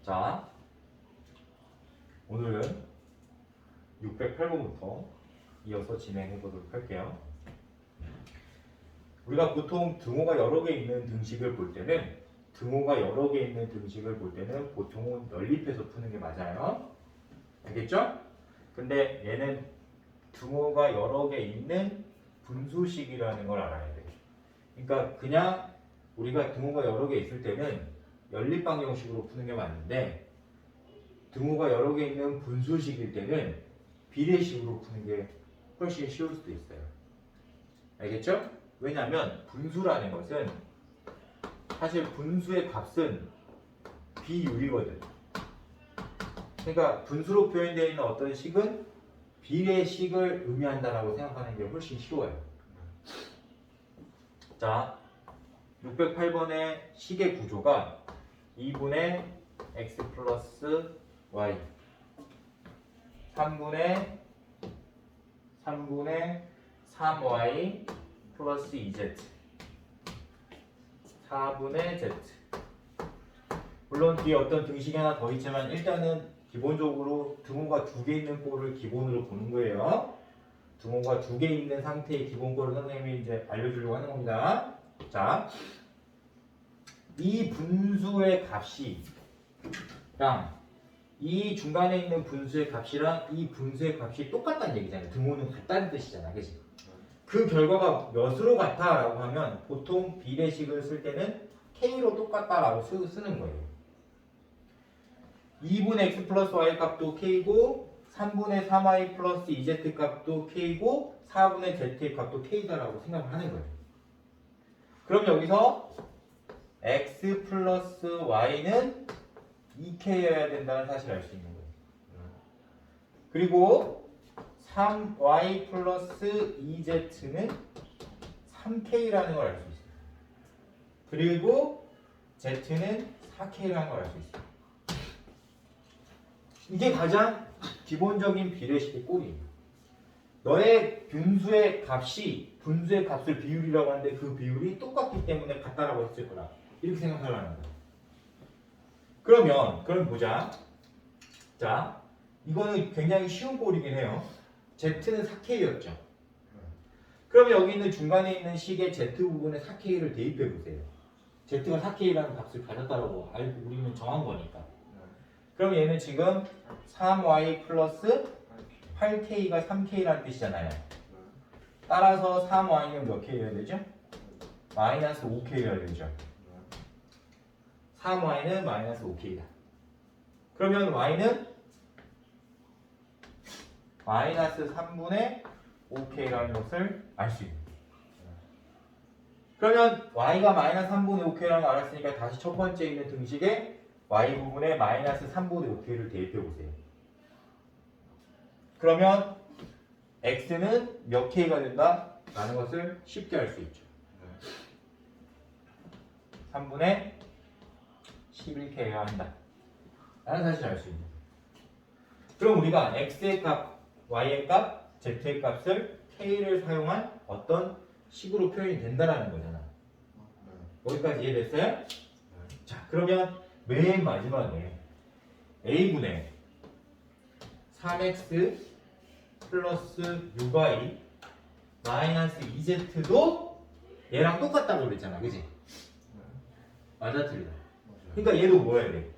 자, 오늘은 608번부터 이어서 진행해 보도록 할게요. 우리가 보통 등호가 여러 개 있는 등식을 볼 때는 보통은 연립해서 푸는 게 맞아요. 알겠죠? 근데 얘는 등호가 여러 개 있는 분수식이라는 걸 알아야 돼요. 그러니까 그냥 우리가 등호가 여러 개 있을 때는 연립 방정식으로 푸는 게 맞는데 등호가 여러 개 있는 분수식일 때는 비례식으로 푸는 게 훨씬 쉬울 수도 있어요. 알겠죠? 왜냐하면 분수라는 것은 사실 분수의 값은 비율이거든. 그러니까 분수로 표현되어 있는 어떤 식은 비례식을 의미한다라고 생각하는 게 훨씬 쉬워요. 자, 608번의 식의 구조가 2분의 x 플러스 y 3분의 3y 플러스 2z 4분의 z. 물론 뒤에 어떤 등식이 하나 더 있지만 일단은 기본적으로 등호가 두 개 있는 꼴을 기본으로 보는 거예요. 등호가 두 개 있는 상태의 기본 꼴을 선생님이 이제 알려주려고 하는 겁니다. 자, 이 분수의 값이랑 이 중간에 있는 분수의 값이랑 이 분수의 값이 똑같다는 얘기잖아요. 등호는 같다는 뜻이잖아, 그치? 그 결과가 몇으로 같아? 라고 하면 보통 비례식을 쓸 때는 k로 똑같다라고 쓰는 거예요. 2분의 x 플러스 y 값도 k고 3분의 3y 플러스 2z 값도 k고 4분의 z의 값도 k다라고 생각을 하는 거예요. 그럼 여기서 x 플러스 y는 2k여야 된다는 사실을 알 수 있는 거예요. 그리고 3y 플러스 2z는 3k라는 걸 알 수 있어요. 그리고 z는 4k라는 걸 알 수 있어요. 이게 가장 기본적인 비례식의 꼴이에요. 너의 분수의 값을 비율이라고 하는데 그 비율이 똑같기 때문에 같다라고 했을 거라. 이렇게 생각하려는 거예요. 그럼 보자. 자, 이거는 굉장히 쉬운 꼴이긴 해요. Z는 4K였죠. 그러면 여기 있는 중간에 있는 식의 Z 부분에 4K를 대입해 보세요. Z가 4K라는 값을 가졌다라고 알고 우리는 정한 거니까. 그럼 얘는 지금 3Y 플러스 8K가 3K라는 뜻이잖아요. 따라서 3Y는 몇 K여야 되죠? 마이너스 5K여야 되죠. 3Y는 마이너스 5K다. 그러면 Y는 마이너스 3분의 5K라는 것을 알 수 있는 거예요. 그러면 Y가 마이너스 3분의 5K라는 걸 알았으니까 다시 첫 번째 있는 등식에 Y 부분에 마이너스 3분의 5K를 대입해 보세요. 그러면 X는 몇 K가 된다? 라는 것을 쉽게 알 수 있죠. 3분의 11K여야 한다. 라는 사실을 알 수 있는 거예요. 그럼 우리가 X의 값, Y의 값, Z의 값을 K를 사용한 어떤 식으로 표현이 된다라는 거잖아. 여기까지 이해됐어요? 자, 그러면 맨 마지막에 A분의 3X 플러스 6Y 마이너스 2Z도 얘랑 똑같다고 그랬잖아. 그치? 맞아, 틀리다. 그러니까 얘도 뭐 해야 돼?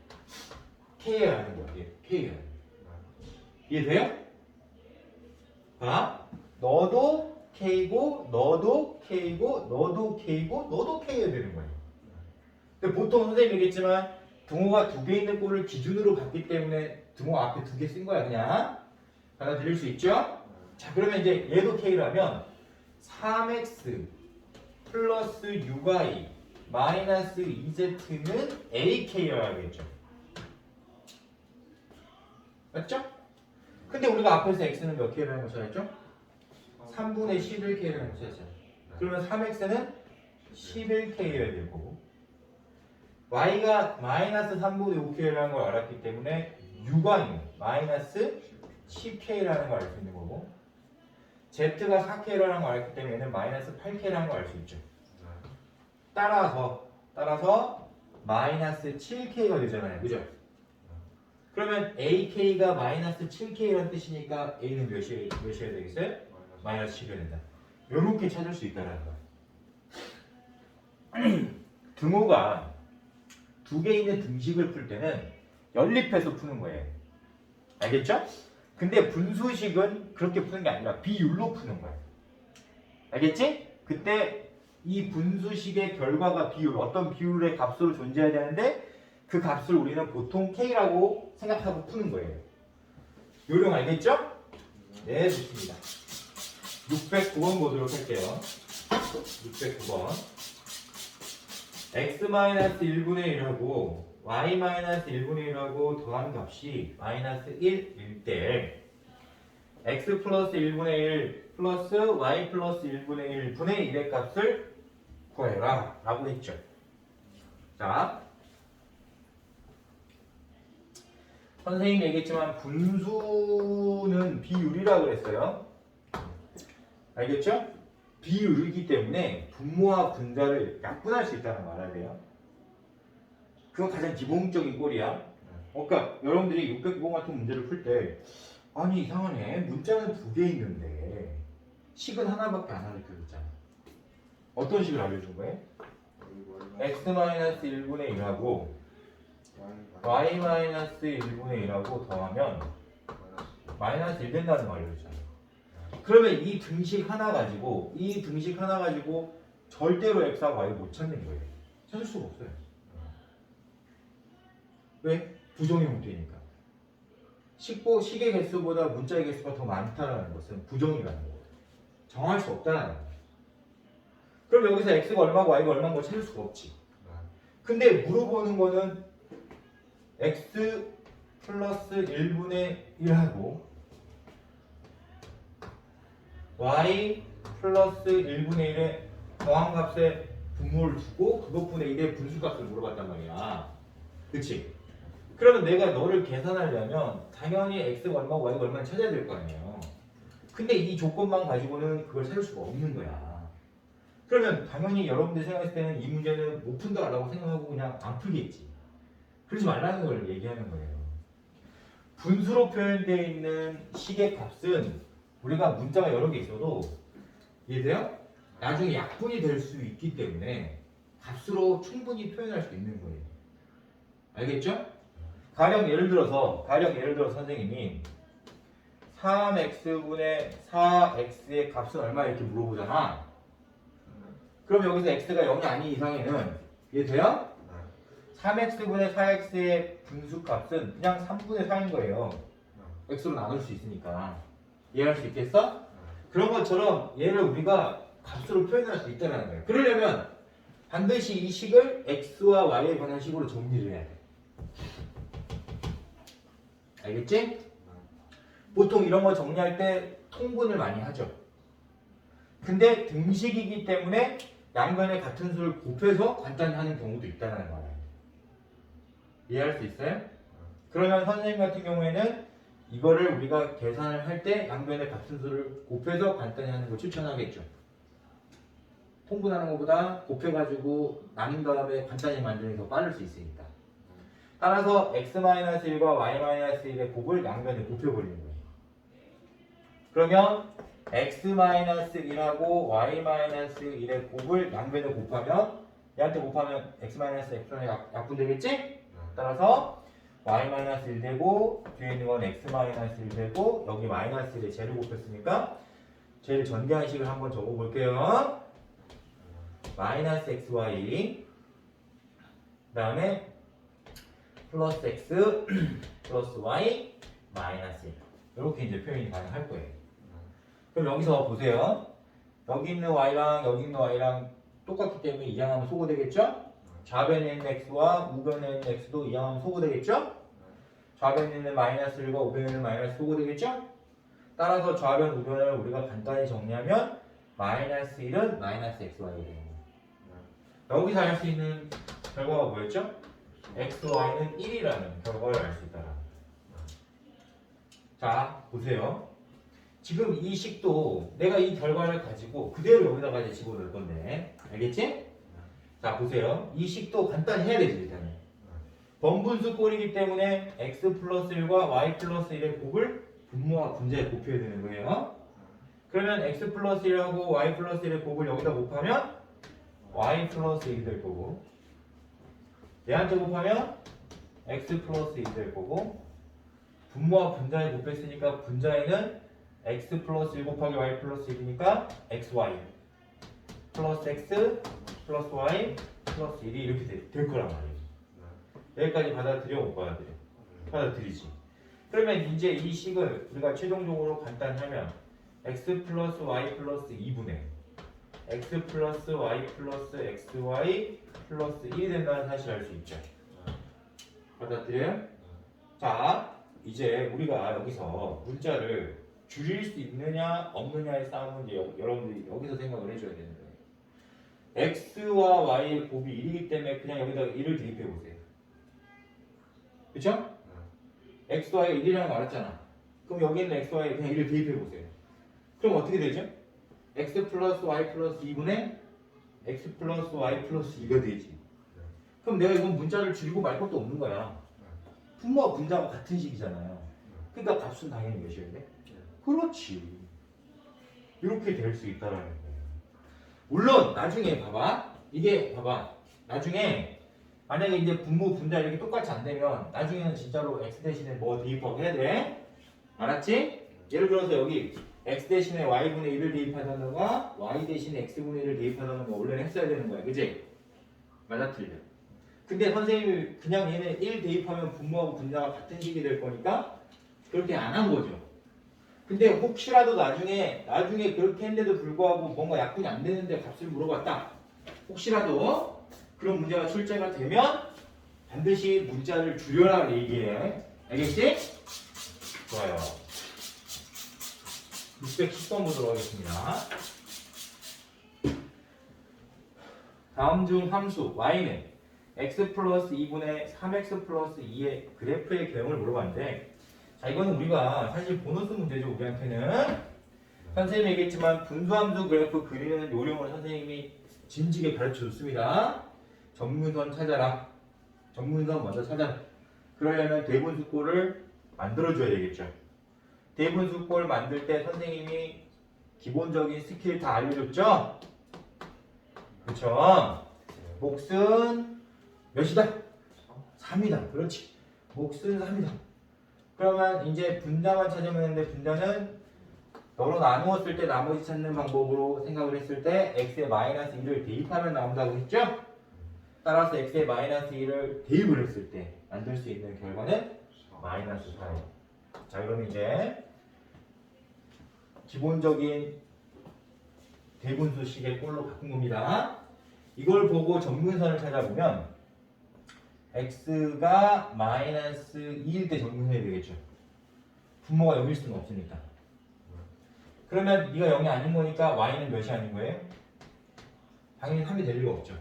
K여야 하는 거야. 얘 K여야 돼. 이해돼요? 봐. 너도 K고, 너도 K고, 너도 K고, 너도 K여야 되는 거예요. 근데 보통 선생님이 얘기했지만 등호가 두 개 있는 꼴을 기준으로 봤기 때문에 등호 앞에 두 개 쓴 거야. 그냥 받아들일 수 있죠? 자, 그러면 이제 얘도 K라면 3X 플러스 6Y 마이너스 2Z는 AK여야겠죠. 맞죠? 근데 우리가 앞에서 X는 몇 K라는 걸 써야죠? 3분의 11K라는 걸 써야죠. 그러면 3X는 11K여야 되고 Y가 마이너스 3분의 5K라는 걸 알았기 때문에 6Y는 마이너스 10K라는 걸 알 수 있는 거고 Z가 4K라는 걸 알기 때문에 얘는 마이너스 8K라는 걸 알 수 있죠. 따라서 마이너스 7K가 되잖아요. 그죠? 그러면 AK가 마이너스 7K라는 뜻이니까 A는 몇이어야 되겠어요? 마이너스 7이어야 된다. 요렇게 찾을 수 있다는 거야. 등호가 두 개 있는 등식을 풀 때는 연립해서 푸는 거예요. 알겠죠? 근데 분수식은 그렇게 푸는 게 아니라 비율로 푸는 거예요. 알겠지? 그때 이 분수식의 결과가 비율, 어떤 비율의 값으로 존재해야 되는데 그 값을 우리는 보통 K라고 생각하고 푸는 거예요. 요령 알겠죠? 네, 좋습니다. 609번 보도록 할게요. 609번. x-1분의 1하고 y-1분의 1하고 더한 값이 마이너스 1일 때 x 플러스 1분의 1 플러스 y 플러스 1분의 1 분의 1의 값을 구해라 라고 했죠. 자, 선생님이 얘기했지만 분수는 비율이라고 그랬어요. 알겠죠? 비율이기 때문에 분모와 분자를 약분할 수 있다는 거 알아야 돼요. 그건 가장 기본적인 꼴이야. 그러니까 여러분들이 609번 같은 문제를 풀 때 아니 이상하네. 문자는 두 개 있는데 식은 하나밖에 안 알려줬잖아. 어떤 식을 알려준 거예요? x-1분의 1하고 y-1분의 1하고 더하면 마이너스 1 된다는 거 알려줬잖아. 그러면 이 등식 하나 가지고 절대로 x하고 y 못 찾는 거예요. 찾을 수가 없어요. 왜? 부정의 형태니까. 식의 개수보다 문자의 개수가 더 많다는 것은 부정이라는 거예요. 정할 수 없다는 거예요. 그럼 여기서 x가 얼마고 y가 얼마인 걸 찾을 수가 없지. 근데 물어보는 거는 x 플러스 1분의 1하고 y 플러스 1분의 1의 더한값의 분모를 주고 그것분의 1의 분수값을 물어봤단 말이야. 그치? 그러면 내가 너를 계산하려면 당연히 x가 얼마고 y가 얼마인지 찾아야 될 거 아니에요. 근데 이 조건만 가지고는 그걸 찾을 수가 없는 거야. 그러면 당연히 여러분들 생각했을 때는 이 문제는 못 푼다라고 생각하고 그냥 안 풀겠지. 그러지 말라는 걸 얘기하는 거예요. 분수로 표현되어 있는 식의 값은 우리가 문자가 여러 개 있어도 이해돼요? 나중에 약분이 될 수 있기 때문에 값으로 충분히 표현할 수 있는 거예요. 알겠죠? 가령 예를 들어서 선생님이 3x분의 4x의 값은 얼마 이렇게 물어보잖아. 그럼 여기서 x가 0이 아닌 이상에는 이해돼요? 3x분의 4x의 분수값은 그냥 3분의 4인 거예요. x로 나눌 수 있으니까. 이해할 수 있겠어? 그런 것처럼 얘를 우리가 값으로 표현할 수 있다는 거예요. 그러려면 반드시 이 식을 x와 y에 관한 식으로 정리를 해야 돼. 알겠지? 보통 이런 거 정리할 때 통분을 많이 하죠. 근데 등식이기 때문에 양변에 같은 수를 곱해서 간단히 하는 경우도 있다는 거예요. 이해할 수 있어요? 그러면 선생님 같은 경우에는 이거를 우리가 계산을 할 때 양변에 같은 수를 곱해서 간단히 하는 걸 추천하겠죠. 통분하는 것보다 곱해가지고 나눈 다음에 간단히 만드는 게 더 빠를 수 있으니까. 따라서 x-1과 y-1의 곱을 양변에 곱해버리는 거예요. 그러면 x-1하고 y-1의 곱을 양변에 곱하면 얘한테 곱하면 x-x는 약분되겠지? 따라서 y-1 되고 뒤에 있는 건 x-1 되고 여기 -1에 제를 곱했으니까 제를 전개한 식을 한번 적어볼게요. -xy 그 다음에 플러스 x 플러스 y 마이너스 1 이렇게 이제 표현이 가능할 거예요. 그럼 여기서 보세요. 여기 있는 y랑 여기 있는 y랑 똑같기 때문에 이항하면 소거되겠죠? 좌변에 있는 x와 우변에 있는 x도 이항하면 소거되겠죠? 좌변에 있는 -1과 우변에 있는 마이너스 소거되겠죠? 따라서 좌변 우변을 우리가 간단히 정리하면 -1은 -xy가 되는 거예요. 여기서 알 수 있는 결과가 뭐였죠? x, y는 1이라는 결과를 알 수 있다. 자, 보세요. 지금 이 식도 내가 이 결과를 가지고 그대로 여기다가 이제 집어넣을 건데 알겠지? 자, 보세요. 이 식도 간단히 해야 되지 일단은. 번분수 꼴이기 때문에 x 플러스 1과 y 플러스 1의 곱을 분모와 분자에 곱해야 되는 거예요. 그러면 x 플러스 1하고 y 플러스 1의 곱을 여기다 곱하면 y 플러스 1이 될 거고, 얘한테 곱하면 x 플러스 1이 될 거고, 분모와 분자에 곱했으니까 분자에는 x 플러스 1 곱하기 y 플러스 1이니까 xy 플러스 x 플러스 y 플러스 1이 이렇게 될 거란 말이에요. 여기까지 받아들여 못 받아들여? 받아들이지. 그러면 이제 이 식을 우리가 최종적으로 간단히 하면 x 플러스 y 플러스 2분의 x 플러스 y 플러스 xy 플러스 1이 된다는 사실을 알 수 있죠. 받아들여요? 자, 이제 우리가 여기서 문자를 줄일 수 있느냐 없느냐의 싸움은 이제 여러분들이 여기서 생각을 해줘야 되는 거예요. x와 y의 곱이 1이기 때문에 그냥 여기다가 1을 대입해 보세요. 그쵸? x와 y가 1이라는 거 알았잖아. 그럼 여기 있는 x와 y 그냥 1을 대입해 보세요. 그럼 어떻게 되죠? x 플러스 y 플러스 2분의 x 플러스 y 플러스 2가 되지. 그럼 내가 이건 문자를 줄이고 말 것도 없는 거야. 분모와 분자가 같은 식이잖아요. 그러니까 값은 당연히 몇이어야 돼? 그렇지. 이렇게 될 수 있다라는 거예요. 물론 나중에 봐봐. 이게 봐봐. 나중에 만약에 이제 분모 분자 이렇게 똑같이 안 되면 나중에는 진짜로 x 대신에 뭐 대입하고 해야 돼? 알았지? 예를 들어서 여기 x 대신에 y분의 1을 대입하다가 y 대신에 x분의 1을 대입하다가 원래는 했어야 되는 거야. 그지? 맞아 틀려. 근데 선생님이 그냥 얘는 1 대입하면 분모하고 분자가 같은 식이 될 거니까 그렇게 안 한 거죠. 근데 혹시라도 나중에 그렇게 했는데도 불구하고 뭔가 약분이 안 되는데 값을 물어봤다. 혹시라도 그런 문제가 출제가 되면 반드시 문자를 줄여라 얘기해. 알겠지? 좋아요. 610번 보도록 하겠습니다. 다음 중 함수 y는 x 플러스 2분의 3x 플러스 2의 그래프의 개형을 물어봤는데, 자, 이거는 우리가 사실 보너스 문제죠. 우리한테는 선생님이 얘기했지만 분수함수 그래프 그리는 요령을 선생님이 진지게 가르쳐 줬습니다. 정문선 찾아라. 정문선 먼저 찾아라. 그러려면 대분수꼴을 만들어줘야 되겠죠. 대분수꼴 만들 때 선생님이 기본적인 스킬 다 알려줬죠? 그쵸? 몫은 몇이다? 3이다. 그렇지. 몫은 3이다. 그러면 이제 분자만 찾으면 되는데, 분자는 너로 나누었을 때 나머지 찾는 방법으로 생각을 했을 때 x에 마이너스 1을 대입하면 나온다고 했죠? 따라서 x에 마이너스 1을 대입을 했을 때 만들 수 있는 결과는 마이너스 4예요. 자, 그럼 이제 기본적인 대분수식의 꼴로 바꾼 겁니다. 이걸 보고 정근선을 찾아보면 x가 마이너스 2일 때 정근선이 되겠죠. 분모가 0일 수는 없으니까. 그러면 네가 0이 아닌 거니까 y는 몇이 아닌 거예요? 당연히 3이 될 리가 없죠.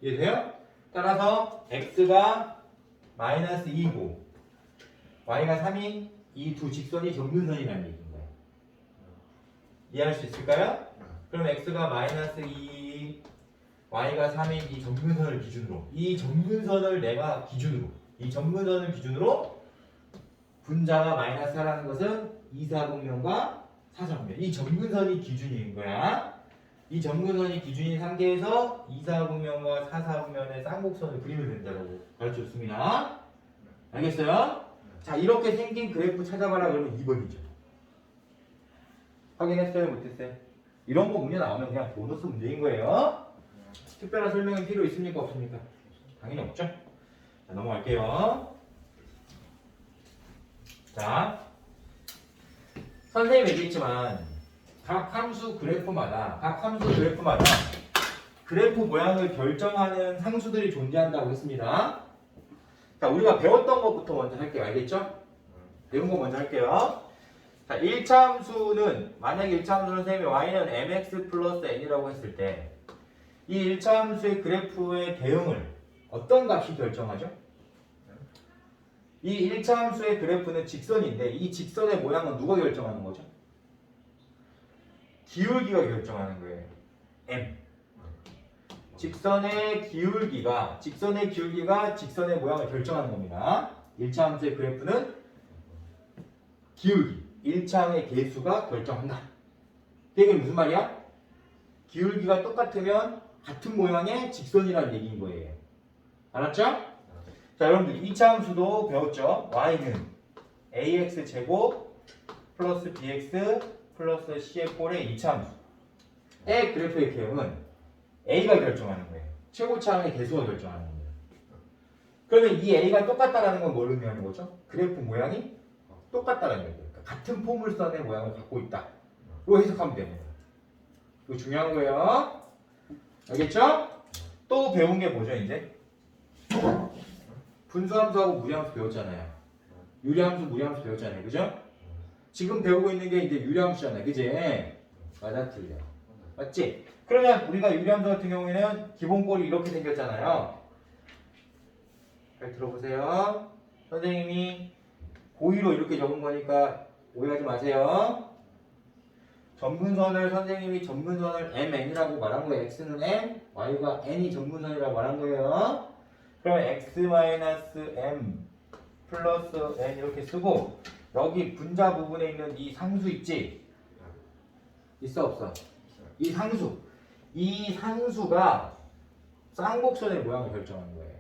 이해돼요? 따라서 x가 마이너스 2이고 y가 3인 이 두 직선이 정근선이라는 얘기인 거예요. 이해할 수 있을까요? 그럼 x가 마이너스 2, y가 3인 이 정근선을 기준으로, 이 정근선을 내가 기준으로, 이 정근선을 기준으로 분자가 마이너스 4라는 것은 2, 4분면과 4, 4분면, 이 정근선이 기준인 거야. 이 정근선이 기준인 상태에서 2, 4분면과 4, 4분면의 쌍곡선을 그리면 된다고 가르쳐줬습니다. 알겠어요? 자, 이렇게 생긴 그래프 찾아봐라 그러면 2번이죠. 확인했어요? 못했어요? 이런 거 문제 나오면 그냥 보너스 문제인 거예요. 특별한 설명이 필요 있습니까? 없습니까? 당연히 없죠. 자, 넘어갈게요. 자, 선생님이 얘기했지만 각 함수 그래프마다 그래프 모양을 결정하는 상수들이 존재한다고 했습니다. 자, 우리가 배웠던 것부터 먼저 할게요. 알겠죠? 배운 거 먼저 할게요. 자, 1차 함수는, 만약에 1차 함수 선생님이 y는 mx 플러스 n이라고 했을 때 이 1차 함수의 그래프의 개형을 어떤 값이 결정하죠? 이 1차 함수의 그래프는 직선인데 이 직선의 모양은 누가 결정하는 거죠? 기울기가 결정하는 거예요. m. 직선의 기울기가 직선의 모양을 결정하는 겁니다. 1차 함수의 그래프는 기울기, 1차항의 개수가 결정한다. 이게 무슨 말이야? 기울기가 똑같으면 같은 모양의 직선이라는 얘기인 거예요. 알았죠? 자, 여러분들 2차 함수도 배웠죠? y는 ax 제곱 플러스 bx 플러스 c의 꼴의 2차 함수의 그래프의 개형은 a가 결정하는 거예요. 최고차항의 개수가 결정하는 겁니다. 그러면 이 a가 똑같다라는 건 뭘 의미하는 거죠? 그래프 모양이 똑같다라는 거예요. 그러니까 같은 포물선의 모양을 갖고 있다로 해석하면 됩니다. 이거 중요한 거예요. 알겠죠? 또 배운 게 뭐죠, 이제? 분수함수하고 무리함수 배웠잖아요. 유리함수, 무리함수 배웠잖아요. 그죠? 지금 배우고 있는 게 이제 유리함수잖아요. 그지? 맞아, 틀려. 맞지? 그러면 우리가 유리함수 같은 경우에는 기본꼴이 이렇게 생겼잖아요. 잘 들어보세요. 선생님이 고의로 이렇게 적은 거니까 오해하지 마세요. 전분선을 선생님이 전분선을 mn이라고 말한 거예요. x는 m, y가 n이 전분선이라고 말한 거예요. 그러면 x-m 플러스 n 이렇게 쓰고 여기 분자 부분에 있는 이 상수 있지? 있어 없어? 이 상수가 쌍곡선의 모양을 결정하는 거예요.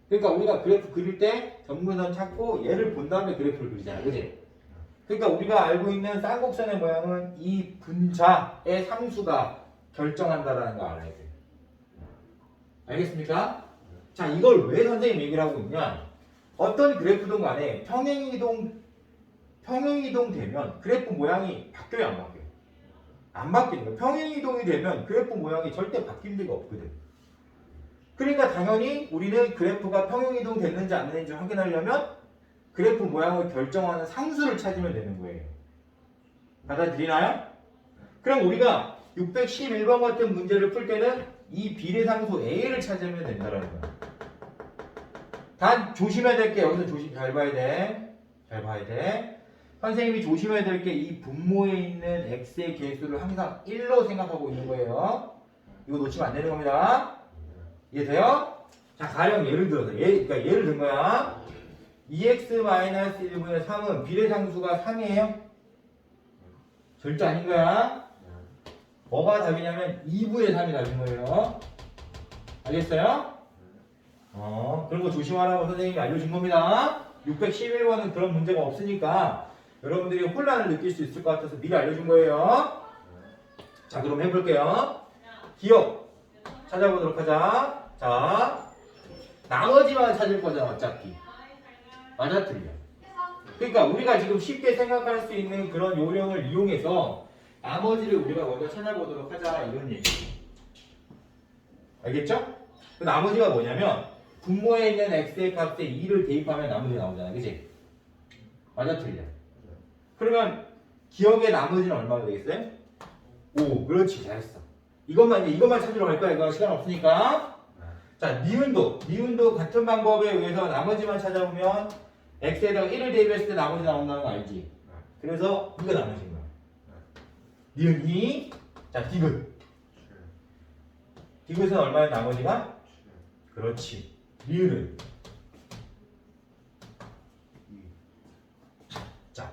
그러니까 우리가 그래프 그릴 때 전분선 찾고 얘를 본 다음에 그래프를 그리잖아. 그지? 그러니까 우리가 알고 있는 쌍곡선의 모양은 이 분자의 상수가 결정한다라는 거 알아야 돼요. 알겠습니까? 자, 이걸 왜 선생님 얘기를 하고 있냐? 어떤 그래프든 간에 평행이동 되면 그래프 모양이 바뀌어요, 안 바뀌어요? 안 바뀌는 거예요. 평행이동이 되면 그래프 모양이 절대 바뀔 리가 없거든. 그러니까 당연히 우리는 그래프가 평행이동 됐는지 안 됐는지 확인하려면 그래프 모양을 결정하는 상수를 찾으면 되는 거예요. 받아들이나요? 그럼 우리가 611번 같은 문제를 풀 때는 이 비례상수 A를 찾으면 된다는 거야. 단 조심해야 될 게 여기서 잘 봐야 돼. 잘 봐야 돼. 선생님이 조심해야 될 게 이 분모에 있는 x의 개수를 항상 1로 생각하고 있는 거예요. 이거 놓치면 안 되는 겁니다. 이해돼요? 자, 가령 예를 들어서 그러니까 예를 든 거야. 2x-1분의 3은 비례상수가 3이에요? 절대 아닌 거야. 뭐가 답이냐면 2분의 3이 답인 거예요. 알겠어요? 그런 거 조심하라고 선생님이 알려준 겁니다. 611번은 그런 문제가 없으니까 여러분들이 혼란을 느낄 수 있을 것 같아서 미리 알려준 거예요. 자, 그럼 해볼게요. 기억 찾아보도록 하자. 자, 나머지만 찾을 거잖아, 어차피. 맞아, 틀려. 그러니까 우리가 지금 쉽게 생각할 수 있는 그런 요령을 이용해서 나머지를 우리가 먼저 찾아보도록 하자, 이런 얘기. 알겠죠? 그 나머지가 뭐냐면 분모에 있는 x의 값에 2를 대입하면 나머지 나오잖아, 그치? 맞아, 틀려. 그러면 기억의 나머지는 얼마나 되겠어요? 5. 그렇지, 잘했어. 이것만 찾으러 갈 거야. 이거 시간 없으니까. 자, 니은도 같은 방법에 의해서 나머지만 찾아보면 x에다가 1을 대입했을 때 나머지 나온다는 거 알지? 그래서 이거 나머지인 거야. 니은 2. 자, 디귿은 얼마야 나머지가? 그렇지. 니은은 자,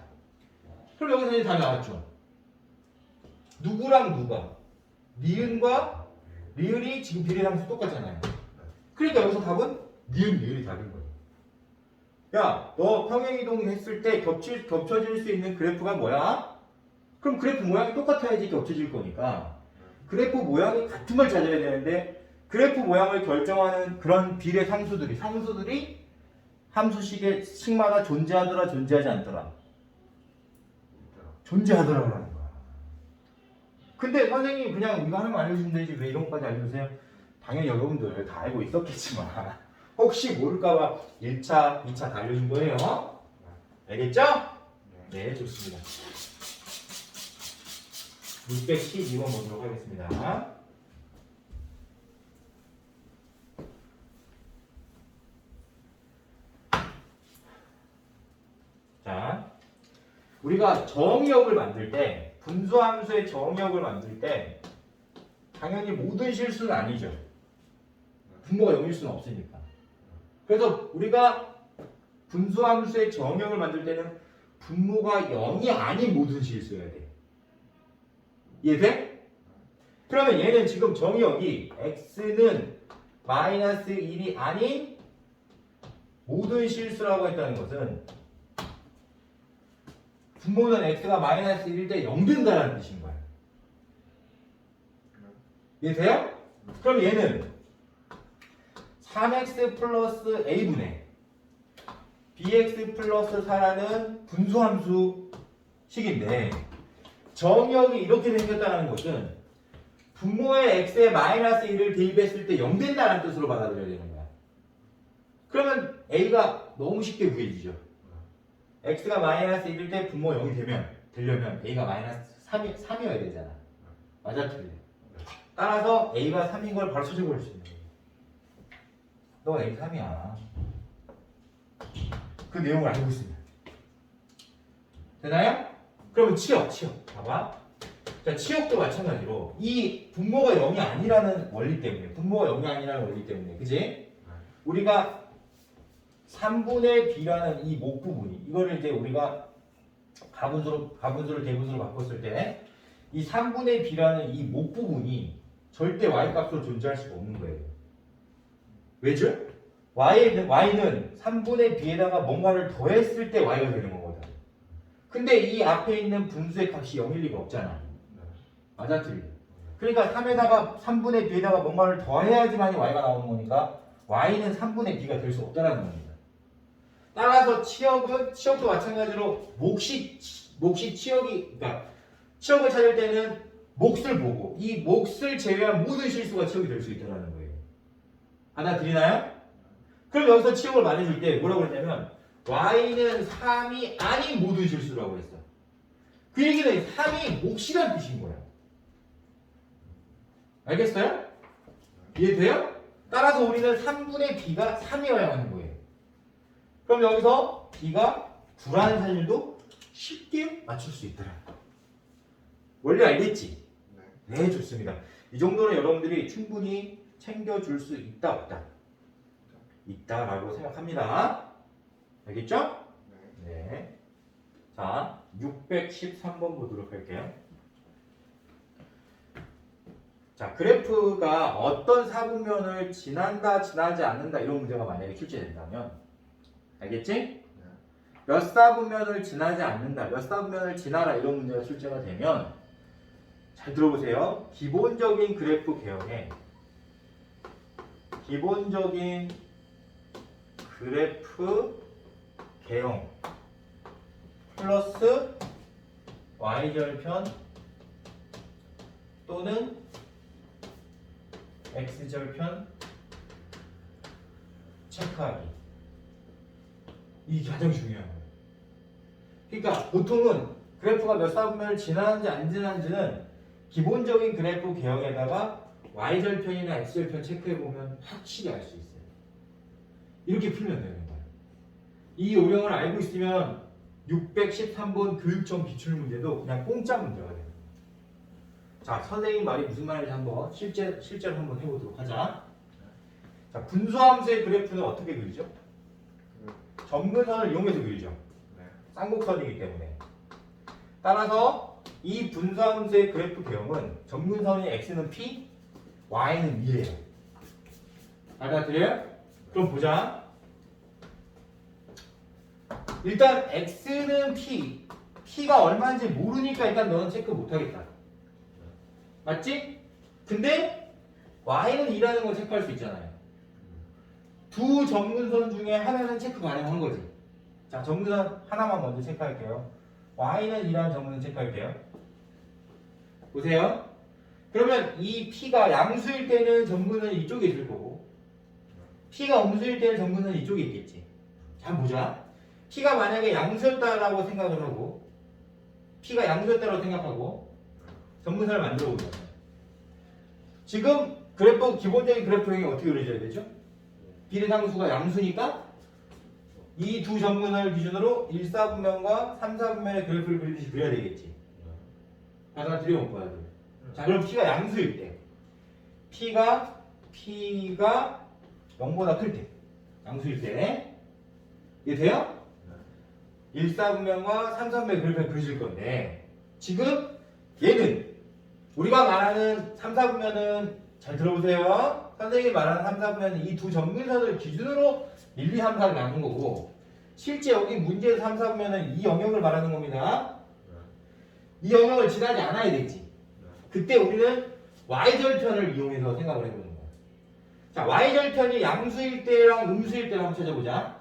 그럼 여기서 이제 답이 나왔죠. 누구랑 누가? 니은과 리을이 지금 비례상수 똑같잖아요. 그러니까 여기서 답은 니은이 답인 거예요. 야, 너 평행이동 했을 때 겹쳐질 수 있는 그래프가 뭐야? 그럼 그래프 모양이 똑같아야지 겹쳐질 거니까 그래프 모양이 같은 걸 찾아야 되는데 그래프 모양을 결정하는 그런 비례 상수들이 함수식의 식마다 존재하더라, 존재하지 않더라? 존재하더라고 하는 거야. 근데 선생님이 그냥 이거 하는 거 알려주면 되지 왜 이런 것까지 알려주세요? 당연히 여러분들 다 알고 있었겠지만 혹시 모를까봐 1차, 2차 다 알려준 거예요. 알겠죠? 네, 좋습니다. 612번 보도록 하겠습니다. 자, 우리가 정의역을 만들 때 분수함수의 정의역을 만들 때 당연히 모든 실수는 아니죠. 분모가 0일 수는 없으니까. 그래서 우리가 분수함수의 정형을 만들 때는 분모가 0이 아닌 모든 식을 써야 돼. 이해돼? 그러면 얘는 지금 정의역이 x는 마이너스 1이 아닌 모든 실수라고 했다는 것은 분모는 x가 마이너스 1일 때 0 된다는 뜻인 거야. 이해돼요? 그럼 얘는 3x 플러스 a분의 bx 플러스 4라는 분수함수 식인데 정의역이 이렇게 생겼다는 것은 분모의 x에 마이너스 1을 대입했을 때 0 된다는 뜻으로 받아들여야 되는 거야. 그러면 a가 너무 쉽게 구해지죠. x가 마이너스 1일 때 분모 0이 되려면 a가 마이너스 3이어야 되잖아. 맞아, 틀려. 따라서 a가 3인 걸 바로 찾아볼 수 있는 거야. 너 a 3이야. 그 내용을 알고 있으면 되나요? 그러면 치역 봐봐. 자, 치역도 마찬가지로 이 분모가 0이 아니라는 원리 때문에 그지? 우리가 3분의 b라는 이 목 부분이 이거를 이제 우리가 가분수를 대분수로 바꿨을 때 이 3분의 b라는 이 목 부분이 절대 y 값으로 존재할 수가 없는 거예요. 왜죠? y는 3분의 b에다가 뭔가를 더했을 때 y가 되는 거거든. 근데 이 앞에 있는 분수의 값이 0일 리가 없잖아. 맞아, 틀려. 그러니까 3분의 b에다가 뭔가를 더해야지만 y가 나오는 거니까 y는 3분의 b가 될 수 없다는 겁니다. 따라서 치역도 마찬가지로 몫이 치역이, 그러니까 치역을 찾을 때는 몫을 보고 이 몫을 제외한 모든 실수가 치역이 될 수 있다는 거예요. 받아들이나요? 그럼 여기서 치역을 말해줄 때 뭐라고 했냐면 y는 3이 아닌 모든 실수라고 했어. 그 얘기는 3이 몫이란 뜻인 거야. 알겠어요? 이해돼요? 따라서 우리는 3분의 b가 3이어야 하는 거예요. 그럼 여기서 b가 9라는 사실도 쉽게 맞출 수 있더라. 원리 알겠지? 네, 좋습니다. 이 정도는 여러분들이 충분히 챙겨줄 수 있다, 없다? 있다라고 생각합니다. 알겠죠? 네. 자, 613번 보도록 할게요. 자, 그래프가 어떤 사분면을 지난다, 지나지 않는다 이런 문제가 만약에 출제된다면 알겠지? 몇 사분면을 지나지 않는다, 몇 사분면을 지나라 이런 문제가 출제가 되면 잘 들어보세요. 기본적인 그래프 개형에 기본적인 그래프 개형 플러스 y절편 또는 x절편 체크하기. 이게 가장 중요한 거예요. 그러니까 보통은 그래프가 몇 사분면을 지나는지 안 지나는지는 기본적인 그래프 개형에다가 y절편이나 x절편 체크해보면 확실히 알 수 있어요. 이렇게 풀면 되는 거예요. 이 요령을 알고 있으면 613번 교육청 기출문제도 그냥 공짜 문제가 돼요. 자, 선생님 말이 무슨 말인지 한번 실제로 한번 해보도록 하자. 자, 분수함수의 그래프는 어떻게 그리죠? 점근선을 이용해서 그리죠. 쌍곡선이기 때문에. 따라서 이 분수함수의 그래프 개형은 점근선이 x는 p, y는 2예요. 알아들어요? 그럼 보자. 일단 x는 p, p가 얼마인지 모르니까 일단 너는 체크 못하겠다. 맞지? 근데 y는 2라는 걸 체크할 수 있잖아요. 두 점근선 중에 하나는 체크 가능한 거지. 자, 점근선 하나만 먼저 체크할게요. y는 2라는 점근선 체크할게요. 보세요. 그러면 이 p가 양수일 때는 점근선이 이쪽에 있을 거고 p가 음수일 때는 점근선이 이쪽에 있겠지. 자, 보자. p가 만약에 양수였다라고 생각을 하고 p가 양수였다고 생각하고 점근선을 만들어 보자. 지금 기본적인 그래프형이 어떻게 그려져야 되죠? 비례상수가 양수니까 이 두 점근선을 기준으로 1, 4분면과 3, 4분면의 그래프를 그리듯이 그려야 되겠지. 받아들여 못 봐야 돼. 자, 그럼 p가 양수일 때 P가 0보다 클 때. 양수일 때. 이해 돼요? 1, 4분면과 3, 3분면 그래프를 그려줄 건데 지금 얘는 우리가 말하는 3, 4분면은 잘 들어보세요. 선생님이 말하는 3, 4분면은 이 두 점근선을 기준으로 1, 2, 3, 4를 나눈 거고 실제 여기 문제에서 3, 4분면은 이 영역을 말하는 겁니다. 이 영역을 지나지 않아야 되지. 그때 우리는 y절편을 이용해서 생각을 해보는 거야. 자, y절편이 양수일 때랑 음수일 때를 한번 찾아보자.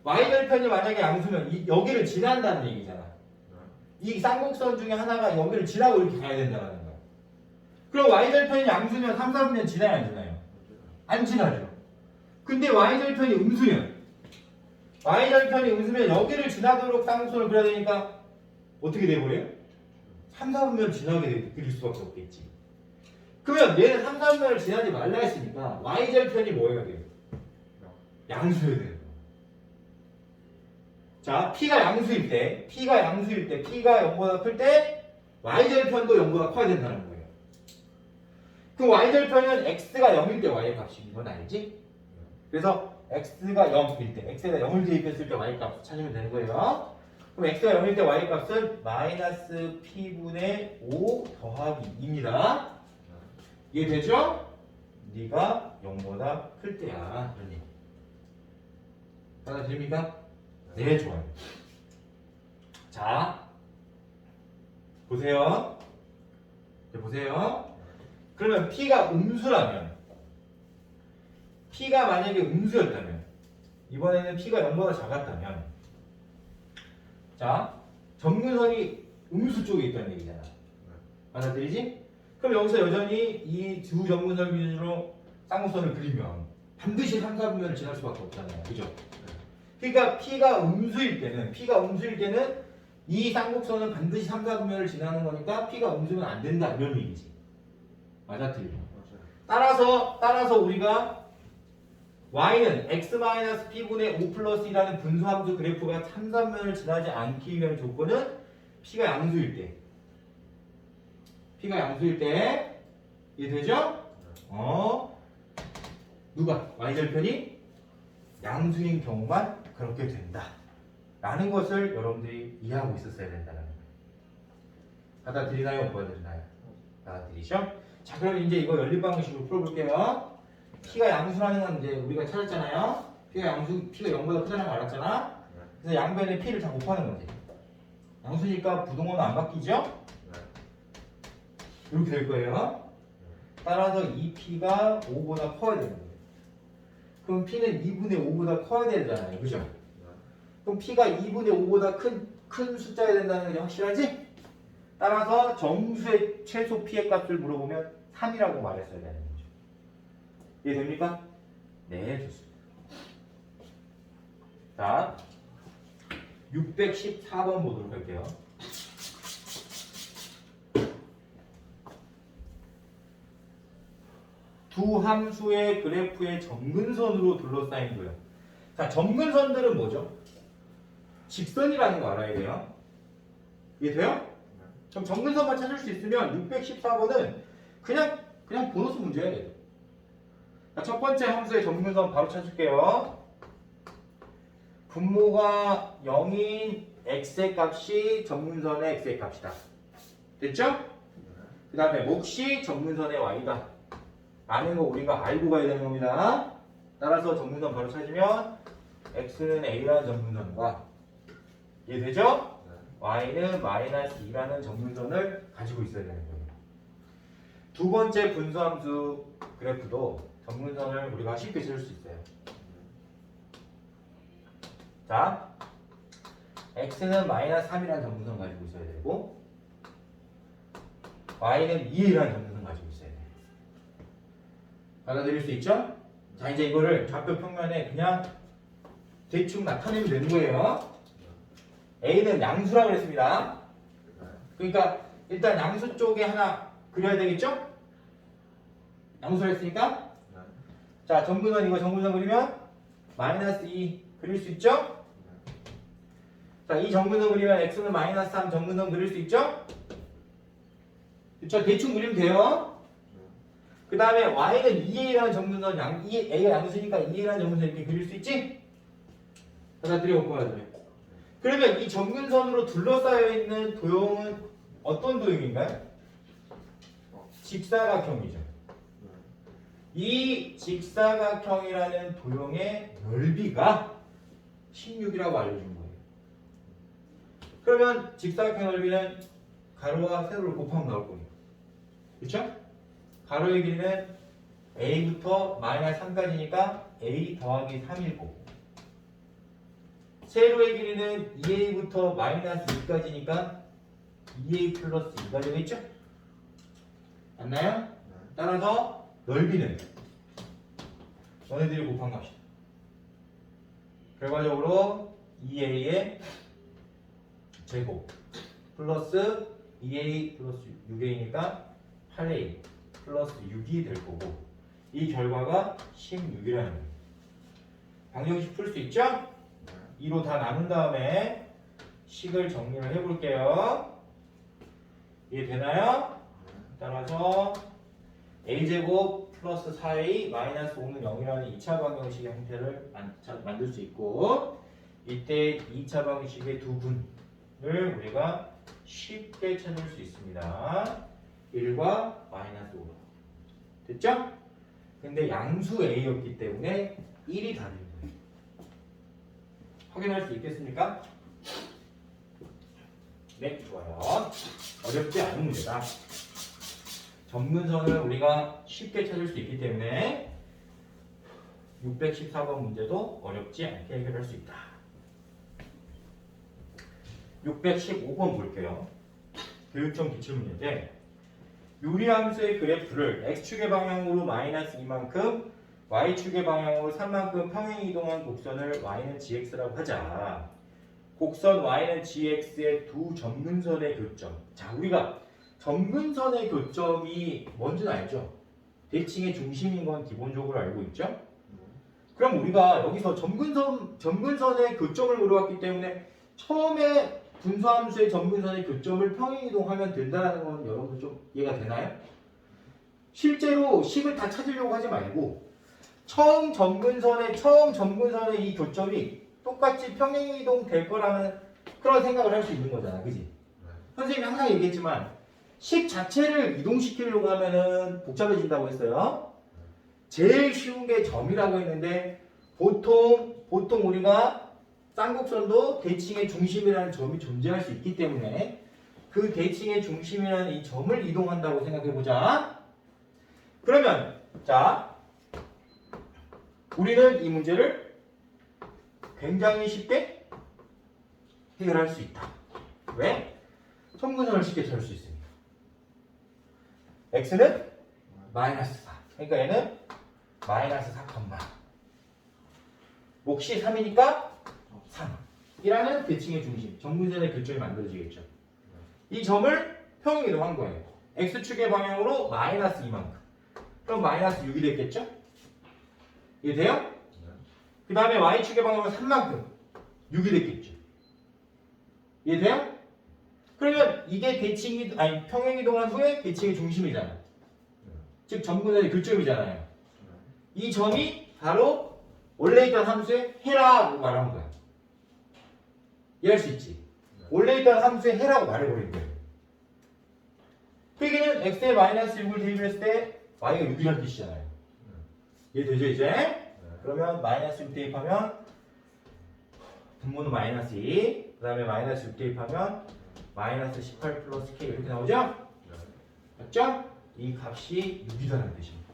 y절편이 만약에 양수면 여기를 지난다는 얘기잖아. 이 쌍곡선 중에 하나가 여기를 지나고 이렇게 가야 된다는 거야. 그럼 y절편이 양수면 3, 4분면 지나야 안 지나요? 안 지나죠. 근데 y절편이 음수면 여기를 지나도록 쌍곡선을 그려야 되니까 어떻게 돼버려요? 3, 4분면 지나게 그릴 수밖에 없겠지. 그러면 얘는 3, 4분면을 지나지 말라 했으니까 y절편이 뭐여야 돼요? 양수여야 돼요. 자, P가 양수일 때, P가 0보다 클 때 y절편도 0보다 커야 된다는 거예요. 그 y절편은 x가 0일 때 y의 값인 건 알지? 그래서 x가 0일 때, x에다 0을 대입했을 때 y 값 찾으면 되는 거예요. 그럼 x가 0일 때 y 값은 마이너스 p분의 5 더하기 2입니다. 이해되죠? 네가 0보다 클 때야. 그런 얘기. 받아들입니까? 네, 좋아요. 자, 보세요. 보세요. 그러면 P가 음수라면, P가 만약에 음수였다면, 이번에는 P가 0보다 작았다면, 자, 점근선이 음수 쪽에 있다는 얘기잖아. 받아들이지? 그럼 여기서 여전히 이 두 점근선 기준으로 쌍곡선을 그리면 반드시 3, 4분면을 지날 수밖에 없잖아요. 그죠? 그러니까 P가 음수일 때는 이 쌍곡선은 반드시 3, 4분면을 지나는 거니까 P가 음수면 안 된다 이런 얘기지. 맞아 틀려? 따라서 우리가 y는 x-p분의 5 플러스 2라는 분수함수 그래프가 3, 4분면을 지나지 않기 위한 조건은 P가 양수일 때 이해되죠? 누가? y절편이 양수인 경우만 그렇게 된다 라는 것을 여러분들이 이해하고 있었어야 된다는 거예요. 받아들이나요? 못 받아들이나요? 받아들이죠? 자, 그럼 이제 이거 연립방식으로 풀어볼게요. P가 양수라는 건 이제 우리가 찾았잖아요. P가 0보다 크다는 걸 알았잖아. 그래서 양변에 P를 다 곱하는 거지. 양수니까 부동호는 안 바뀌죠? 이렇게 될 거예요. 따라서 이 P가 5보다 커야 되는 거예요. 그럼 P는 2분의 5보다 커야 되잖아요. 그죠? 그럼 P가 2분의 5보다 큰 숫자여야 된다는 게 확실하지? 따라서 정수의 최소 P의 값을 물어보면 3이라고 말했어야 되는 거죠. 이해됩니까? 네, 좋습니다. 자, 614번 보도록 할게요. 두 함수의 그래프의 점근선으로 둘러싸인 거예요. 자, 점근선들은 뭐죠? 직선이라는 거 알아야 돼요. 이해돼요? 그럼 점근선만 찾을 수 있으면 614번은 그냥 보너스 문제야 돼요. 자, 첫 번째 함수의 점근선 바로 찾을게요. 분모가 0인 x의 값이 점근선의 x의 값이다. 됐죠? 그 다음에 몫이 점근선의 y다. 라는 거 우리가 알고 가야 되는 겁니다. 따라서 점근선 바로 찾으면 x는 a라는 점근선과 이해되죠? y는 마이너스 2라는 점근선을 가지고 있어야 되는 거예요. 두 번째 분수함수 그래프도 점근선을 우리가 쉽게 찾을 수 있어요. 자, x는 마이너스 3이라는 점근선 가지고 있어야 되고 y는 2라는 점근선 가지고 있어야 돼요. 받아들일 수 있죠? 자, 이제 이거를 좌표 평면에 그냥 대충 나타내면 되는 거예요. A는 양수라고 했습니다. 그러니까 일단 양수 쪽에 하나 그려야 되겠죠? 양수를 했으니까 자, 점근선 이거 점근선 그리면 마이너스 2 그릴 수 있죠? 자, 이 점근선 그리면 x는 마이너스 3 점근선 그릴 수 있죠? 그쵸? 대충 그리면 돼요. 그 다음에 y는 2a라는 정근선, a가 양수니까 2a라는 정근선 이렇게 그릴 수 있지? 받아들여 볼 거야. 그러면 이 정근선으로 둘러싸여 있는 도형은 어떤 도형인가요? 직사각형이죠. 이 직사각형이라는 도형의 넓이가 16이라고 알려준 거예요. 그러면 직사각형 넓이는 가로와 세로를 곱하면 나올 거예요. 그렇죠? 가로의 길이는 a부터 마이너스 3까지니까 a 더하기 3일 거고, 세로의 길이는 2a부터 마이너스 2까지니까 2a 플러스 2가 되겠죠? 맞나요? 따라서 넓이는 너네들이 곱한 값이다. 결과적으로 2a의 제곱 플러스 2a 플러스 6a니까 8a 플러스 6이 될 거고, 이 결과가 16이라는 거예요. 방정식 풀 수 있죠? 2로 다 나눈 다음에 식을 정리를 해볼게요. 이해되나요? 따라서 a제곱 플러스 4a 마이너스 5는 0이라는 2차 방정식의 형태를 만들 수 있고, 이때 2차 방정식의 두 분을 우리가 쉽게 찾을 수 있습니다. 1과 마이너스 5. 됐죠? 근데 양수 a였기 때문에 1이 답인 거예요. 확인할 수 있겠습니까? 네, 좋아요. 어렵지 않은 문제다. 점근선을 우리가 쉽게 찾을 수 있기 때문에 614번 문제도 어렵지 않게 해결할 수 있다. 615번 볼게요. 교육청 기출문제인데, 유리함수의 그래프를 x축의 방향으로 마이너스 2만큼, y축의 방향으로 3만큼 평행이동한 곡선을 y는 gx라고 하자. 곡선 y는 gx의 두 점근선의 교점. 자, 우리가 점근선의 교점이 뭔지는 알죠? 대칭의 중심인 건 기본적으로 알고 있죠? 그럼 우리가 여기서 점근선의 교점을 물어봤기 때문에 처음에 분수함수의 점근선의 교점을 평행이동하면 된다는 건 여러분들 좀 이해가 되나요? 실제로 식을 다 찾으려고 하지 말고 처음 점근선의 이 교점이 똑같이 평행이동 될 거라는 그런 생각을 할 수 있는 거잖아, 그지? 선생님이 항상 얘기했지만 식 자체를 이동시키려고 하면은 복잡해진다고 했어요. 제일 쉬운 게 점이라고 했는데 보통 우리가 쌍곡선도 대칭의 중심이라는 점이 존재할 수 있기 때문에 그 대칭의 중심이라는 이 점을 이동한다고 생각해보자. 그러면 자, 우리는 이 문제를 굉장히 쉽게 해결할 수 있다. 왜? 점근선을 쉽게 찾을 수 있으니까. x는 마이너스 4. 그러니까 얘는 마이너스 4, 몫이 3이니까 3이라는 대칭의 중심, 점근선의 교점이 만들어지겠죠. 이 점을 평행이동한 거예요. x축의 방향으로 마이너스 2만큼. 그럼 마이너스 6이 됐겠죠? 이해돼요? 그 다음에 y축의 방향으로 3만큼 6이 됐겠죠. 이해돼요? 그러면 이게 평행이동한 후에 대칭의 중심이잖아. 즉 점근선의 교점이잖아요. 이 점이 바로 원래 있던 함수의 해라고 말한 거야. 이해할 수 있지? 원래 있던 함수의 해라고 말해버린 거예요. 여기는 x에 마이너스 6을 대입했을 때 y가 6이라는 뜻이잖아요. 이해되죠 이제? 그러면 마이너스 6 대입하면 분모는 마이너스 2, 그 다음에 마이너스 6 대입하면 마이너스 18 플러스 k 이렇게 나오죠? 맞죠? 이 값이 6이라는 뜻입니다.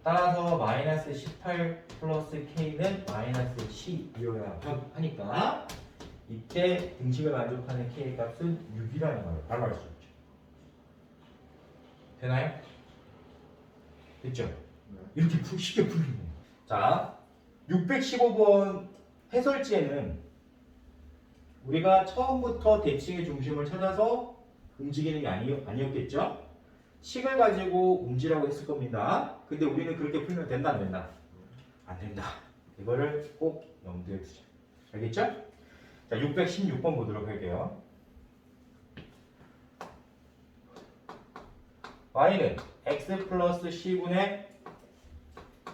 따라서 마이너스 18 플러스 k는 마이너스 10이어야 하니까 이때 등식을 만족하는 k 값은 6이라는 걸 바로 알 수 있죠. 되나요? 됐죠? 이렇게 쉽게 풀리는 거예요. 자, 615번 해설지에는 우리가 처음부터 대칭의 중심을 찾아서 움직이는 게 아니었겠죠? 식을 가지고 움직이라고 했을 겁니다. 근데 우리는 그렇게 풀면 된다, 안 된다? 안 된다. 이거를 꼭 염두에 두자. 알겠죠? 자, 616번 보도록 할게요. y는 x 플러스 c분의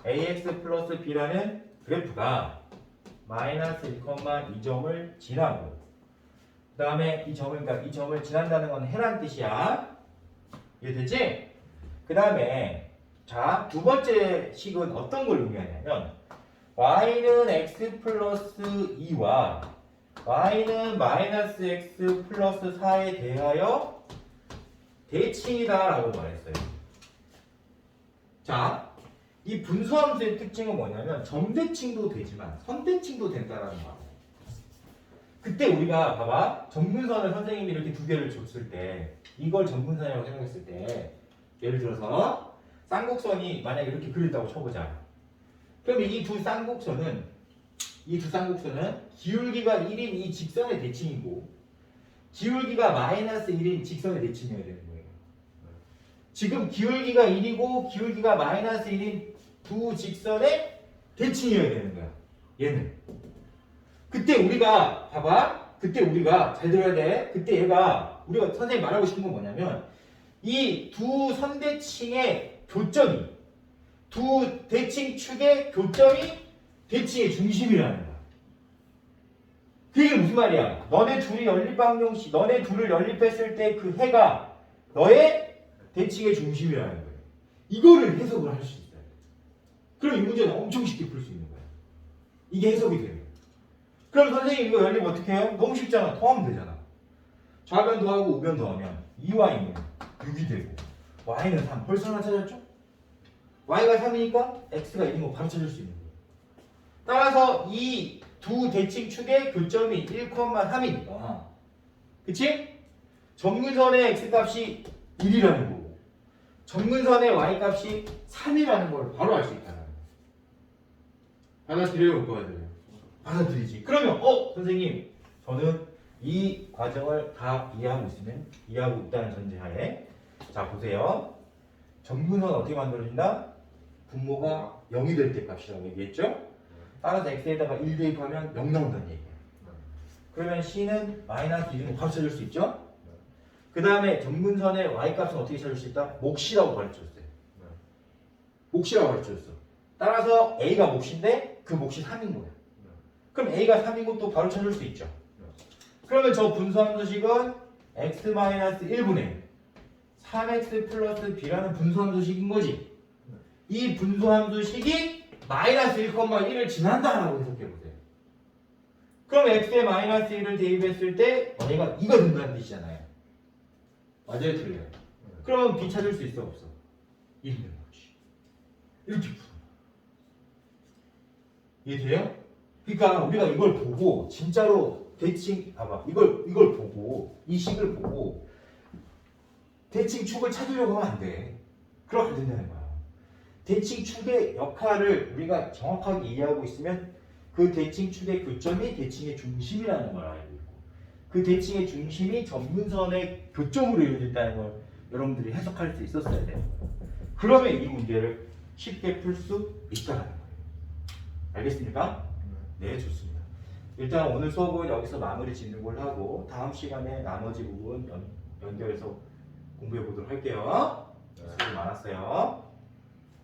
ax 플러스 b라는 그래프가 마이너스 1,2점을 지나고 그 다음에 이 점을 지난다는 건 해란 뜻이야. 이해되지? 그 다음에 자, 두 번째 식은 어떤 걸 의미하냐면 y는 x 플러스 2와 y는 마이너스 x 플러스 4에 대하여 대칭이다 라고 말했어요. 자, 이 분수함수의 특징은 뭐냐면 점대칭도 되지만 선대칭도 된다라는 거야. 그때 우리가 봐봐, 점근선을 선생님이 이렇게 두 개를 줬을 때 이걸 점근선이라고 생각했을 때 예를 들어서 쌍곡선이 만약에 이렇게 그렸다고 쳐보자. 그럼 이 두 쌍곡선은 기울기가 1인 이 직선의 대칭이고 기울기가 마이너스 1인 직선의 대칭이어야 되는 거예요. 지금 기울기가 1이고 기울기가 마이너스 1인 두 직선의 대칭이어야 되는 거야. 얘는. 그때 우리가 봐봐. 그때 우리가 잘 들어야 돼. 그때 얘가 우리가 선생님 말하고 싶은 건 뭐냐면 이 두 선대칭의 교점이 두 대칭 축의 교점이 대칭의 중심이라는 거야. 그게 무슨 말이야? 너네 둘이 연립방정식, 너네 둘을 연립했을 때 그 해가 너의 대칭의 중심이라는 거예요. 이거를 해석을 할 수 있어요. 그럼 이 문제는 엄청 쉽게 풀 수 있는 거야. 이게 해석이 돼요. 그럼 선생님 이거 연립 어떻게 해요? 너무 쉽잖아. 더하면 되잖아. 좌변 더하고 우변 더하면 2y는 6이 되고 y는 3. 벌써 하나 찾았죠? y가 3이니까 x가 1인 거 바로 찾을 수 있는 거예요. 따라서 이 두 대칭 축의 교점이 1,3이니까 그치? 점근선의 x값이 1이라는 거고 점근선의 y값이 3이라는 걸 바로 알 수 있다는 거예요. 받아들여요? 못 받아들여요? 받아들이지. 그러면 선생님 저는 이 과정을 다 이해하고 있다는 전제하에 자 보세요. 점근선 어떻게 만들어진다? 분모가 0이 될 때 값이라고 얘기했죠? 따라서 x에다가 1 대입하면 0 나온다는 얘기예요. 그러면 c는 마이너스 1은 바로 찾을 수 있죠? 그 다음에 점근선의 y값은 어떻게 찾을 수 있다? 몫이라고 가르쳐줬어요. 몫이라고 가르쳐줬어. 따라서 a가 몫인데 그 몫이 3인 거야. 그럼 a가 3인 것도 바로 찾을 수 있죠. 그러면 저 분수함수식은 x-1분의 3x 플러스 b라는 분수함수식인 거지. 이 분수함수식이 마이너스 1,1을 지난다라고 해석해보세요. 그럼 x에 마이너스 1을 대입했을 때 얘가 2가 된다는 뜻이잖아요. 맞아요? 틀려요? 그럼 b 찾을 수 있어? 없어? 1이 되는 거지. 이렇게 푸는 거야. 이해돼요? 그러니까 우리가 이걸 보고 진짜로 대칭 봐봐. 이걸 보고 이 식을 보고 대칭 축을 찾으려고 하면 안 돼. 그럼 안 된다는 거야. 대칭 축의 역할을 우리가 정확하게 이해하고 있으면 그 대칭 축의 교점이 대칭의 중심이라는 걸 알고 있고 그 대칭의 중심이 점근선의 교점으로 이루어진다는 걸 여러분들이 해석할 수 있었어야 돼요. 그러면 이 문제를 쉽게 풀 수 있다는 거예요. 알겠습니까? 네, 좋습니다. 일단 오늘 수업은 여기서 마무리 짓는 걸 하고 다음 시간에 나머지 부분 연결해서 공부해 보도록 할게요. 수고 많았어요.